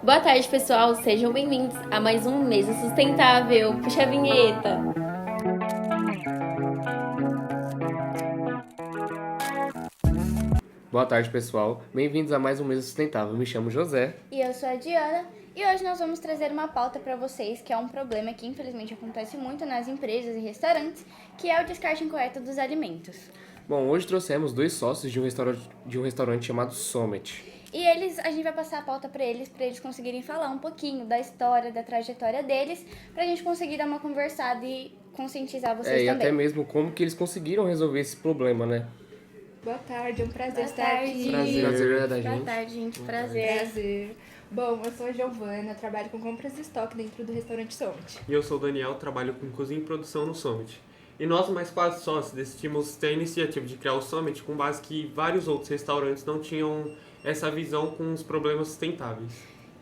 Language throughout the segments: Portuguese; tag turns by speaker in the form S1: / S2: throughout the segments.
S1: Boa tarde, pessoal. Sejam bem-vindos a mais um Mesa Sustentável. Puxa a vinheta.
S2: Boa tarde, pessoal. Bem-vindos a mais um Mesa Sustentável. Me chamo José.
S3: E eu sou a Diana. E hoje nós vamos trazer uma pauta para vocês, que é um problema que infelizmente acontece muito nas empresas e restaurantes, que é o descarte incorreto dos alimentos.
S2: Bom, hoje trouxemos dois sócios de um restaurante chamado Summit.
S3: E a gente vai passar a pauta para eles conseguirem falar um pouquinho da história, da trajetória deles, pra gente conseguir dar uma conversada e conscientizar vocês
S2: E
S3: também.
S2: até mesmo como que eles conseguiram resolver esse problema, né?
S4: Boa tarde, é um prazer
S3: Boa
S4: estar aqui.
S2: Prazer é da
S1: Boa
S2: gente.
S1: tarde, gente. Prazer.
S4: Prazer. Bom, eu sou a Giovana, trabalho com compras de estoque dentro do restaurante Summit.
S5: E eu sou o Daniel, trabalho com cozinha e produção no Summit. E nós, mais 4 sócios, decidimos ter a iniciativa de criar o Summit com base que vários outros restaurantes não tinham essa visão com os problemas sustentáveis.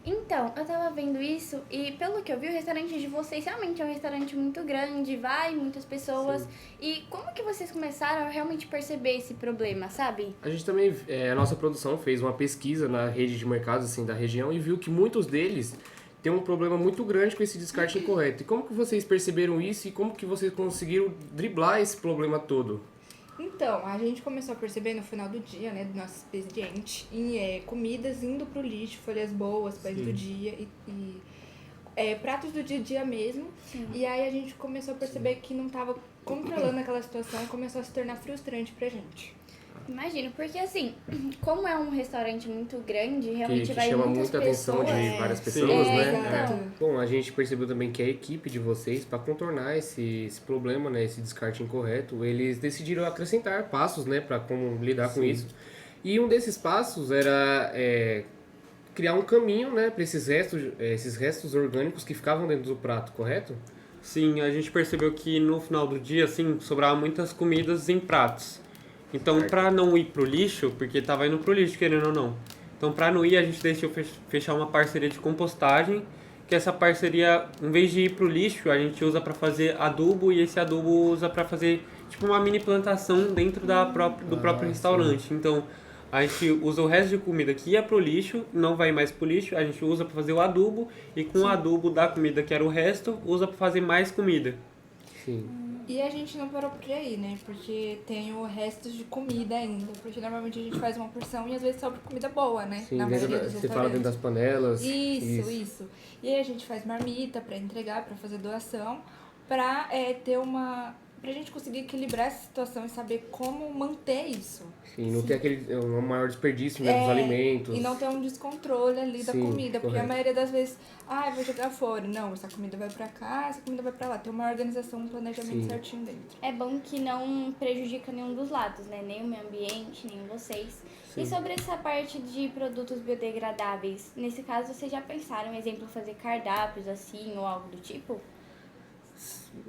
S3: Então, eu tava vendo isso e pelo que eu vi, o restaurante de vocês realmente é um restaurante muito grande, vai muitas pessoas.
S2: Sim.
S3: E como que vocês começaram a realmente perceber esse problema, sabe?
S2: A gente também, a nossa produção fez uma pesquisa na rede de mercados assim, da região e viu que muitos deles têm um problema muito grande com esse descarte incorreto. E como que vocês perceberam isso e como que vocês conseguiram driblar esse problema todo?
S4: Então, a gente começou a perceber no final do dia, né, do nosso expediente, comidas indo pro lixo, folhas boas, pães do dia e pratos do dia a dia mesmo.
S3: Sim.
S4: E aí a gente começou a perceber que não tava controlando aquela situação e começou a se tornar frustrante pra gente.
S3: Imagino, porque assim, como é um restaurante muito grande, realmente
S2: Que
S3: vai
S2: chama
S3: muitas
S2: muita atenção
S3: pessoas.
S2: de várias
S5: Sim.
S2: pessoas, né?
S3: Exato.
S2: Bom, a gente percebeu também que a equipe de vocês, para contornar esse problema, né, esse descarte incorreto, eles decidiram acrescentar passos, né, para como lidar com isso. E um desses passos era criar um caminho, né, para esses restos orgânicos que ficavam dentro do prato, correto?
S5: Sim, a gente percebeu que no final do dia, assim, sobravam muitas comidas em pratos. Então,
S2: Certo.
S5: pra não ir pro lixo, porque tava indo pro lixo, querendo ou não. Então, pra não ir, a gente decidiu fechar uma parceria de compostagem, que essa parceria, em vez de ir pro lixo, a gente usa pra fazer adubo, e esse adubo usa pra fazer, tipo, uma mini plantação dentro do próprio restaurante. Então, a gente usa o resto de comida que ia pro lixo, não vai mais pro lixo, a gente usa pra fazer o adubo, e com o adubo da comida que era o resto, usa pra fazer mais comida.
S2: Sim.
S4: E a gente não parou por aí, né? Porque tem o resto de comida ainda. Porque normalmente a gente faz uma porção e às vezes sobra comida boa, né?
S2: Sim,
S4: Na maioria dos
S2: você fala dentro das
S4: restaurantes.
S2: panelas.
S4: Isso. E aí a gente faz marmita pra entregar, pra fazer doação, pra pra gente conseguir equilibrar essa situação e saber como manter isso.
S2: Sim, não ter um maior desperdício, né, dos alimentos.
S4: E não ter um descontrole ali da
S2: Sim,
S4: comida. Porque a
S2: correto.
S4: maioria das vezes, vou jogar fora. Não, essa comida vai pra cá, essa comida vai pra lá. Tem uma organização, um planejamento
S2: Sim.
S4: certinho dentro.
S3: É bom que não prejudica nenhum dos lados, né? Nem o meio ambiente, nem vocês. E sobre essa parte de produtos biodegradáveis, nesse caso vocês já pensaram, exemplo, fazer cardápios assim ou algo do tipo?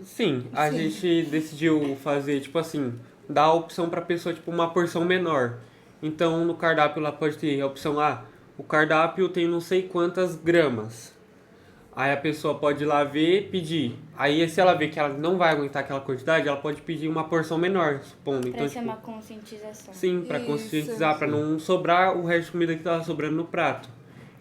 S5: Sim, a gente decidiu fazer, tipo assim, dar a opção pra pessoa, tipo, uma porção menor. Então, no cardápio lá pode ter a opção, o cardápio tem não sei quantas gramas. Aí a pessoa pode ir lá ver, pedir. Aí, se ela vê que ela não vai aguentar aquela quantidade, ela pode pedir uma porção menor, supondo.
S3: Pra
S5: Então,
S3: ser
S5: tipo,
S3: uma conscientização.
S5: sim, pra
S4: Isso.
S5: conscientizar, pra não sobrar o resto de comida que tava sobrando no prato.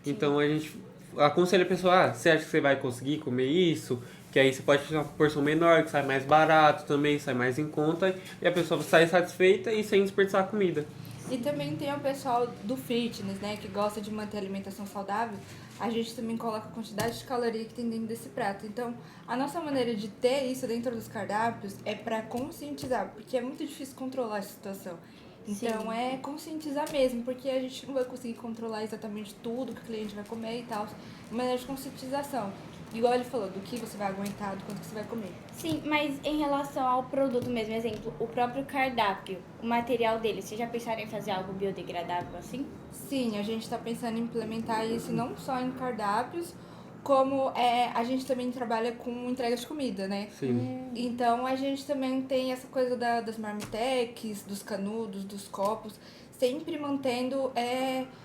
S5: Então, a gente aconselha a pessoa, você acha que você vai conseguir comer isso? Que aí você pode fazer uma porção menor, que sai mais barato também, sai mais em conta. E a pessoa sai satisfeita e sem desperdiçar a comida.
S4: E também tem o pessoal do fitness, né, que gosta de manter a alimentação saudável. A gente também coloca a quantidade de caloria que tem dentro desse prato. Então, a nossa maneira de ter isso dentro dos cardápios é pra conscientizar, porque é muito difícil controlar essa situação. Então, é conscientizar mesmo, porque a gente não vai conseguir controlar exatamente tudo que o cliente vai comer e tal. Uma maneira de conscientização. Igual ele falou, do que você vai aguentar, do quanto que você vai comer.
S3: Sim, mas em relação ao produto mesmo, exemplo, o próprio cardápio, o material dele, vocês já pensaram em fazer algo biodegradável assim?
S4: Sim, a gente está pensando em implementar isso não só em cardápios, como a gente também trabalha com entrega de comida, né?
S5: Sim.
S4: Então a gente também tem essa coisa das marmitex, dos canudos, dos copos, sempre mantendo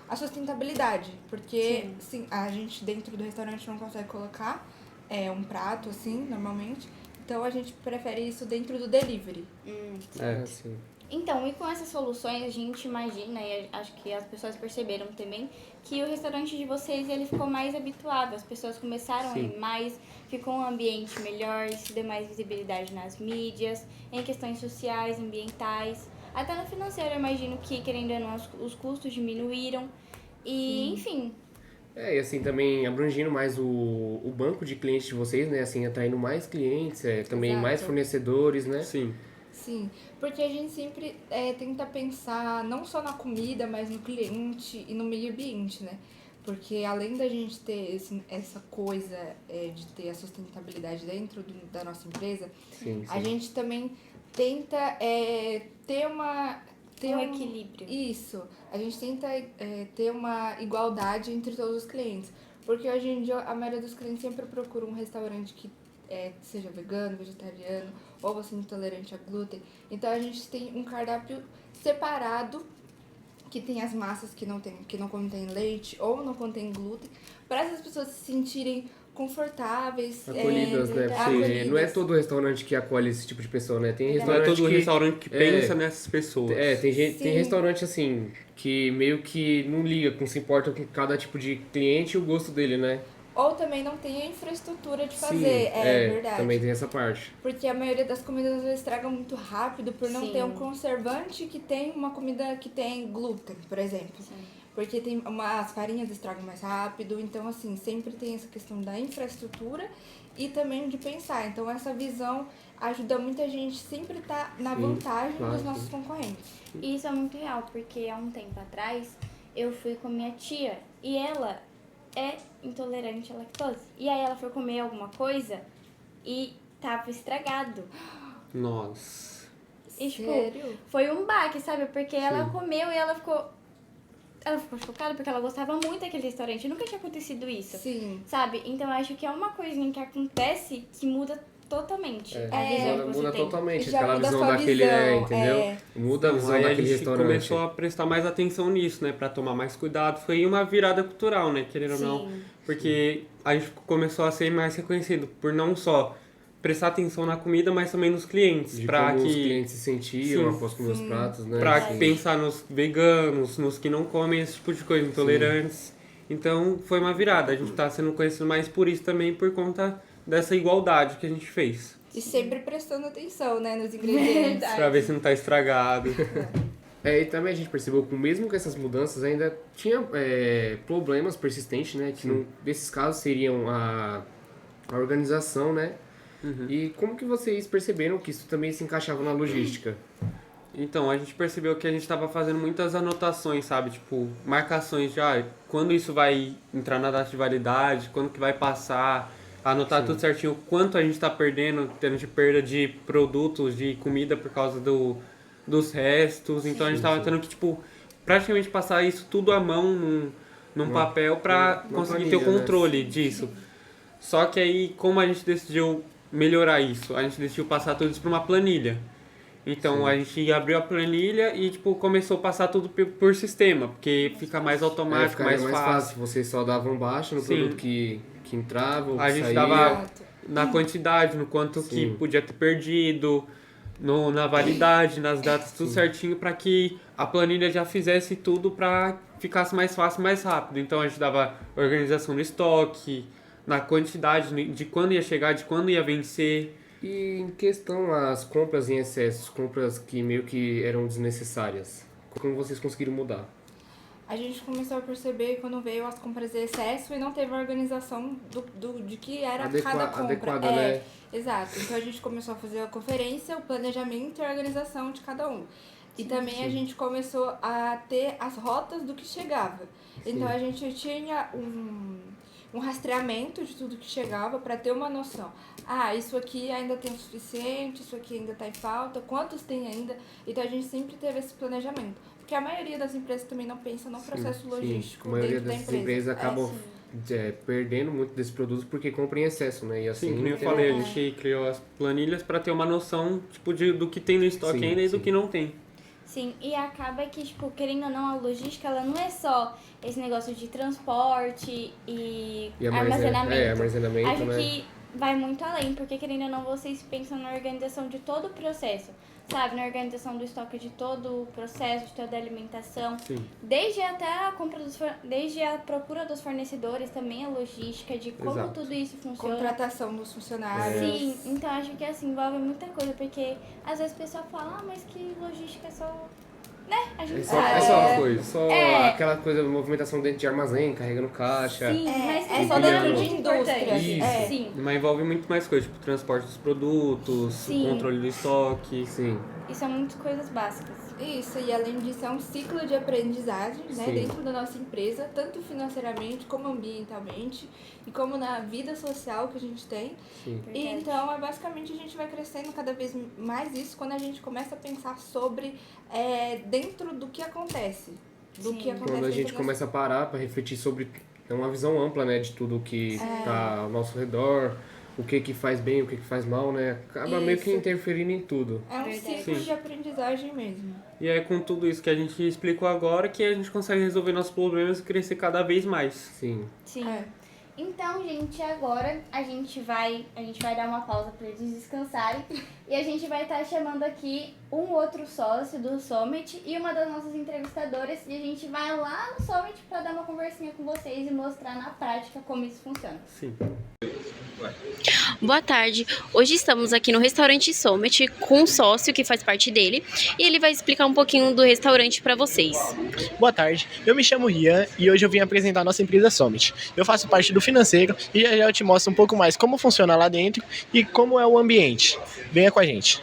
S4: a sustentabilidade. Porque sim, a gente dentro do restaurante não consegue colocar um prato assim, normalmente. Então a gente prefere isso dentro do delivery.
S2: Sim.
S3: Então, e com essas soluções, a gente imagina, e acho que as pessoas perceberam também, que o restaurante de vocês ele ficou mais habituável. As pessoas começaram a ir mais, ficou um ambiente melhor, isso deu mais visibilidade nas mídias, em questões sociais, ambientais. Até no financeiro, eu imagino que, querendo ou não, os custos diminuíram. E, enfim,
S2: E assim, também abrangindo mais o banco de clientes de vocês, né? Assim, atraindo mais clientes, também
S4: Exato.
S2: mais fornecedores, né?
S5: Sim.
S4: Sim, porque a gente sempre tenta pensar não só na comida, mas no cliente e no meio ambiente, né? Porque além da gente ter essa coisa de ter a sustentabilidade dentro da nossa empresa,
S2: Sim,
S4: a gente também tenta ter uma...
S3: um equilíbrio.
S4: Isso, a gente tenta ter uma igualdade entre todos os clientes. Porque hoje em dia a maioria dos clientes sempre procura um restaurante que seja vegano, vegetariano ou você intolerante a glúten. Então a gente tem um cardápio separado que tem as massas que não contém leite ou não contém glúten, para essas pessoas se sentirem confortáveis,
S2: Acolhidas, né? Porque
S4: acolhidas.
S2: não é todo restaurante que acolhe esse tipo de pessoa, né? Tem
S5: Não é
S2: restaurante
S5: todo
S2: que...
S5: restaurante que pensa nessas pessoas.
S2: tem gente, tem
S4: Sim.
S2: restaurante assim, que meio que não liga, não se importa com cada tipo de cliente e o gosto dele, né?
S4: Ou também não tem a infraestrutura de
S2: Sim,
S4: fazer, verdade.
S2: também tem essa parte.
S4: Porque a maioria das comidas às vezes estraga muito rápido por não
S3: Sim.
S4: ter um conservante que tem uma comida que tem glúten, por exemplo. Porque tem as farinhas estragam mais rápido, então assim, sempre tem essa questão da infraestrutura e também de pensar. Então essa visão ajuda muita gente sempre estar na vantagem
S2: claro,
S4: dos nossos
S2: sim.
S4: concorrentes.
S3: E isso é muito real, porque há um tempo atrás eu fui com minha tia e ela é intolerante à lactose. E aí ela foi comer alguma coisa e tava estragado.
S5: Nossa.
S3: E, tipo,
S4: Sério?
S3: foi um baque, sabe? Porque ela comeu e ela ficou chocada porque ela gostava muito daquele restaurante. Nunca tinha acontecido isso.
S4: Sim.
S3: Sabe? Então eu acho que é uma coisinha que acontece que muda totalmente a visão que você
S2: muda
S3: tem.
S2: totalmente
S4: Já
S2: aquela
S4: muda a
S2: visão
S4: sua
S2: daquele,
S4: visão,
S2: entendeu? Muda a visão
S5: Aí a
S2: daquele
S5: gente
S2: restaurante.
S5: começou a prestar mais atenção nisso, né? Pra tomar mais cuidado. Foi uma virada cultural, né? Querendo ou não.
S3: Sim.
S5: Porque a gente começou a ser mais reconhecido por não só prestar atenção na comida, mas também nos clientes.
S2: De
S5: Pra
S2: como os
S5: que
S2: clientes se sentiam
S5: Sim,
S2: após comer os pratos, né?
S5: Pra
S2: Sim.
S5: pensar nos veganos, nos que não comem esse tipo de coisa, intolerantes. Então foi uma virada. A gente tá sendo conhecido mais por isso também, por conta dessa igualdade que a gente fez.
S4: E sempre prestando atenção, né, nos ingredientes.
S5: Pra ver se não tá estragado.
S2: E também a gente percebeu que mesmo com essas mudanças ainda tinha problemas persistentes, né? Que nesses casos seriam a organização, né? E como que vocês perceberam que isso também se encaixava na logística?
S5: Então, a gente percebeu que a gente estava fazendo muitas anotações, sabe? Tipo, marcações de quando isso vai entrar na data de validade, quando que vai passar, anotar tudo certinho, quanto a gente está perdendo, tendo de perda de produtos, de comida por causa dos restos. Então a gente estava tendo que, tipo, praticamente passar isso tudo à mão num papel para conseguir ter o
S2: planilha, né?
S5: controle disso. Só que aí, como a gente decidiu melhorar isso, a gente decidiu passar tudo isso para uma planilha. Então a gente abriu a planilha e tipo começou a passar tudo por sistema, porque fica mais automático,
S2: Ficaria
S5: mais fácil.
S2: Vocês só davam baixa no
S5: Sim.
S2: produto que entrava, ou
S5: A
S2: que
S5: gente
S2: saía.
S5: dava na quantidade, no quanto
S2: Sim.
S5: que podia ter perdido, na validade, nas datas, tudo certinho para que a planilha já fizesse tudo para ficasse mais fácil, mais rápido. Então a gente dava organização no estoque, na quantidade de quando ia chegar, de quando ia vencer.
S2: E em questão às compras em excesso, compras que meio que eram desnecessárias, como vocês conseguiram mudar?
S4: A gente começou a perceber quando veio as compras de excesso e não teve a organização de que era cada compra.
S2: Adequada, né?
S4: Exato. Então a gente começou a fazer a conferência, o planejamento e a organização de cada um. E também a gente começou a ter as rotas do que chegava. Então a gente tinha um rastreamento de tudo que chegava para ter uma noção. Isso aqui ainda tem o suficiente, isso aqui ainda está em falta, quantos tem ainda? Então a gente sempre teve esse planejamento. Porque a maioria das empresas também não pensa no processo logístico
S2: A maioria
S4: dentro da
S2: dessas
S4: empresa.
S2: empresas acabam perdendo muito desses produtos porque compram em excesso, né? E assim,
S5: Sim, como eu
S2: tem-
S5: falei, a gente criou as planilhas para ter uma noção tipo, do que tem no estoque
S2: Sim,
S5: ainda e do
S2: sim.
S5: que não tem.
S3: Sim, e acaba que, tipo, querendo ou não, a logística, ela não é só esse negócio de transporte e
S2: E
S3: armazenamento.
S2: armazenamento,
S3: Acho
S2: né?
S3: que vai muito além, porque querendo ou não, vocês pensam na organização de todo o processo, sabe? Na organização do estoque de todo o processo, de toda a alimentação,
S2: Sim.
S3: desde até a compra desde a procura dos fornecedores, também a logística de como
S2: Exato.
S3: tudo isso funciona.
S4: Contratação dos funcionários.
S3: Sim, então acho que assim, envolve muita coisa, porque às vezes o pessoal fala, mas que logística é só... Né? A gente
S2: É
S3: sabe.
S2: só uma coisa, só
S3: É.
S2: aquela coisa, movimentação dentro de armazém, carregando caixa.
S3: Sim, mas
S4: é
S3: isso
S4: só
S3: é
S4: dentro
S3: muito
S4: de indústria.
S3: importante.
S2: Isso.
S3: Sim.
S5: Mas envolve muito mais coisas, tipo transporte dos produtos,
S3: Sim.
S5: controle do estoque.
S2: Sim.
S3: E são muitas coisas básicas.
S4: Isso, e além disso é um ciclo de aprendizagem, né,
S2: Sim.
S4: dentro da nossa empresa, tanto financeiramente como ambientalmente e como na vida social que a gente tem.
S2: Sim.
S4: E
S3: Verdade.
S4: então, basicamente, a gente vai crescendo cada vez mais isso quando a gente começa a pensar sobre dentro do que acontece. Do
S3: Sim.
S4: que acontece
S2: Quando a gente
S4: dentro
S2: começa a parar para refletir sobre uma visão ampla, né, de tudo que tá ao nosso redor, o que faz bem, o que faz mal, né? Acaba meio que
S4: Isso.
S2: interferindo em tudo.
S4: É um
S3: Verdade.
S4: ciclo
S5: Sim.
S4: de aprendizagem mesmo.
S5: E é com tudo isso que a gente explicou agora que a gente consegue resolver nossos problemas e crescer cada vez mais.
S2: Sim.
S3: Sim.
S4: É.
S3: Então, gente, agora a gente vai dar uma pausa para eles descansarem e a gente vai estar chamando aqui um outro sócio do Summit e uma das nossas entrevistadoras e a gente vai lá no Summit para dar uma conversinha com vocês e mostrar na prática como isso funciona.
S5: Sim.
S1: Boa tarde. Hoje estamos aqui no restaurante Summit com um sócio que faz parte dele e ele vai explicar um pouquinho do restaurante para vocês.
S6: Boa tarde, eu me chamo Rian e hoje eu vim apresentar a nossa empresa Summit. Eu faço parte do financeiro e já eu te mostro um pouco mais como funciona lá dentro e como é o ambiente. Venha com a gente.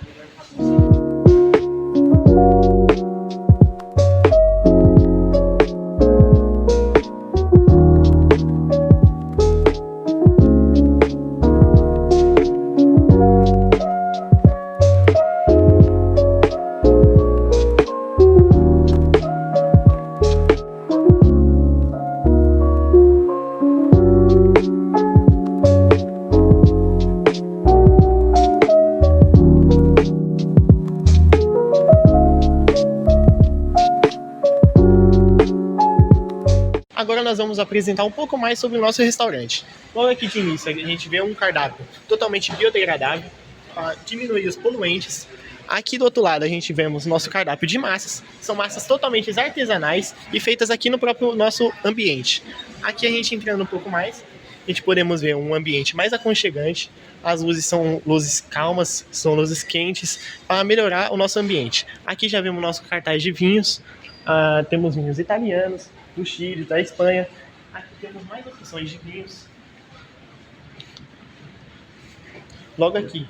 S6: Agora nós vamos apresentar um pouco mais sobre o nosso restaurante. Logo aqui de início, a gente vê um cardápio totalmente biodegradável, para diminuir os poluentes. Aqui do outro lado a gente vemos nosso cardápio de massas. São massas totalmente artesanais e feitas aqui no próprio nosso ambiente. Aqui a gente entrando um pouco mais, a gente podemos ver um ambiente mais aconchegante. As luzes são luzes calmas, são luzes quentes, para melhorar o nosso ambiente. Aqui já vemos o nosso cartaz de vinhos. Temos vinhos italianos, do Chile, da Espanha. Aqui temos mais opções de vinhos. Logo aqui,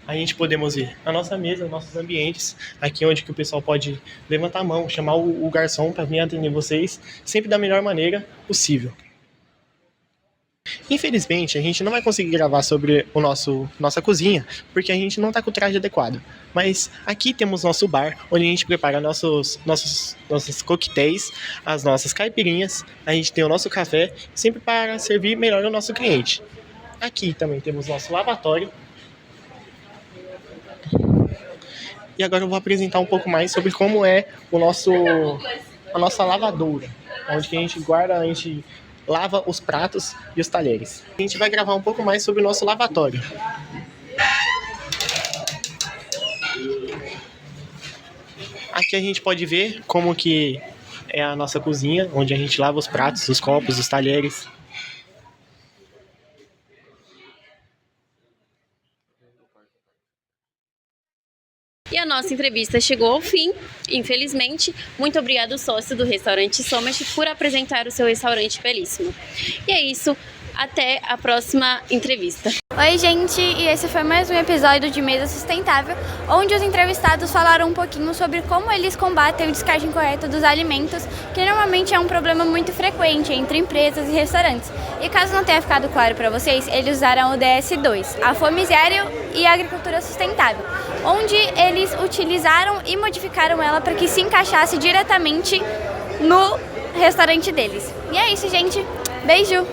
S6: a gente podemos ver a nossa mesa, nossos ambientes. Aqui onde que o pessoal pode levantar a mão, chamar o garçom para vir atender vocês, sempre da melhor maneira possível. Infelizmente, a gente não vai conseguir gravar sobre nossa cozinha, porque a gente não está com o traje adequado. Mas aqui temos nosso bar, onde a gente prepara nossos coquetéis, as nossas caipirinhas, a gente tem o nosso café, sempre para servir melhor ao nosso cliente. Aqui também temos nosso lavatório. E agora eu vou apresentar um pouco mais sobre como é a nossa lavadoura, onde que a gente lava os pratos e os talheres. A gente vai gravar um pouco mais sobre o nosso lavatório. Aqui a gente pode ver como que é a nossa cozinha, onde a gente lava os pratos, os copos, os talheres.
S1: E a nossa entrevista chegou ao fim, infelizmente. Muito obrigado, sócio do restaurante Summit, por apresentar o seu restaurante belíssimo. E é isso, até a próxima entrevista.
S3: Oi, gente, e esse foi mais um episódio de Mesa Sustentável, onde os entrevistados falaram um pouquinho sobre como eles combatem o descarte incorreto dos alimentos, que normalmente é um problema muito frequente entre empresas e restaurantes. E caso não tenha ficado claro para vocês, eles usaram o DS2, a fome zero e a agricultura sustentável, onde eles utilizaram e modificaram ela para que se encaixasse diretamente no restaurante deles. E é isso, gente. Beijo!